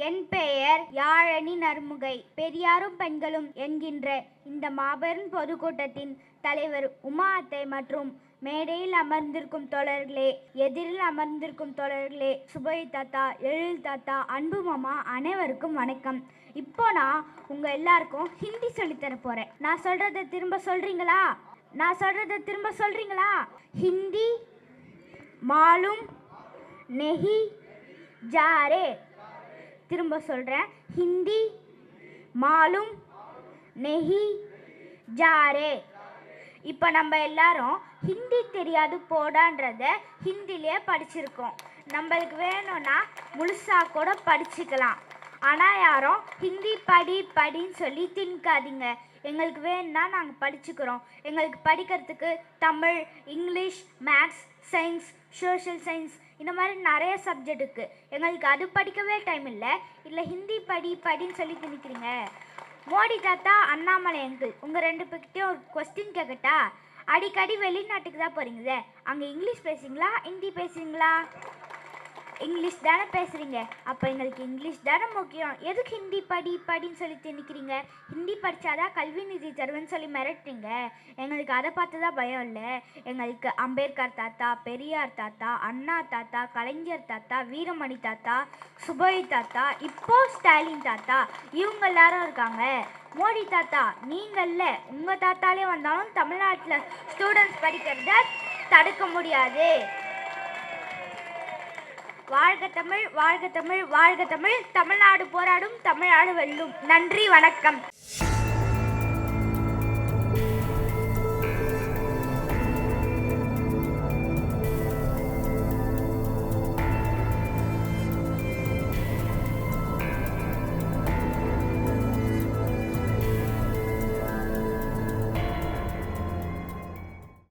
என் பெயர் யாழனி நர்முகை. பெரியாரும் பெண்களும் என்கின்ற இந்த மாபெரும் பொதுக்கூட்டத்தின் தலைவர் உமா அத்தை மற்றும் மேடையில் அமர்ந்திருக்கும் தோழர்களே, எதிரில் அமர்ந்திருக்கும் தோழர்களே, சுபை தாத்தா, எழில் தாத்தா, அன்பு மாமா, அனைவருக்கும் வணக்கம். இப்போ நான் உங்க எல்லாருக்கும் ஹிந்தி சொல்லித்தர போறேன். நான் சொல்றதை திரும்ப சொல்றீங்களா? ஹிந்தி மாலும் நெஹி ஜாரே. திரும்ப சொல்கிறேன். ஹிந்தி மாலும் நெஹி ஜாரே. இப்போ நம்ம எல்லாரும் ஹிந்தி தெரியாது போடான்றத ஹிந்திலே படிச்சிருக்கோம். நம்மளுக்கு வேணும்னா முழுசாக கூட படிச்சுக்கலாம். ஆனால் யாரும் ஹிந்தி படின்னு சொல்லி திணிக்காதீங்க. எங்களுக்கு வேணும்னா நாங்கள் படிச்சுக்கிறோம். எங்களுக்கு படிக்கிறதுக்கு Tamil, English, maths, science, social science இந்த மாதிரி நிறைய சப்ஜெக்ட் இருக்குது. எங்களுக்கு அது படிக்கவே டைம் இல்லை ஹிந்தி படின்னு சொல்லி திணிக்கிறீங்க. மோடி தாத்தா, அண்ணாமலை அங்கிள், உங்கள் ரெண்டு பேர்கிட்டையும் ஒரு கொஸ்டின் கேட்கட்டா? அடிக்கடி வெளிநாட்டுக்கு தான் போகிறீங்களே, அங்கே இங்கிலீஷ் பேசுகிறீங்களா ஹிந்தி பேசுகிறீங்களா? இங்கிலீஷ் தானே பேசுகிறீங்க. அப்போ எங்களுக்கு இங்கிலீஷ் தானே முக்கியம். எதுக்கு ஹிந்தி படின்னு சொல்லி திணிக்கிறீங்க? ஹிந்தி படித்தாதான் கல்வி நிதி தருவேன்னு சொல்லி மிரட்டுறீங்க. எங்களுக்கு அதை பார்த்து தான் பயம் இல்லை. எங்களுக்கு அம்பேத்கர் தாத்தா, பெரியார் தாத்தா, அண்ணா தாத்தா, கலைஞர் தாத்தா, வீரமணி தாத்தா, சுபை தாத்தா, இப்போ ஸ்டாலின் தாத்தா, இவங்க எல்லாரும் இருக்காங்க. மோடி தாத்தா நீங்கள்ல, உங்கள் தாத்தாலே வந்தாலும் தமிழ்நாட்டில் ஸ்டூடெண்ட்ஸ் படிக்கிறத தடுக்க முடியாது. வாழ்க தமிழ், வாழ்க தமிழ், வாழ்க தமிழ். தமிழ்நாடு போராடும், தமிழ்நாடு வெல்லும். நன்றி, வணக்கம்.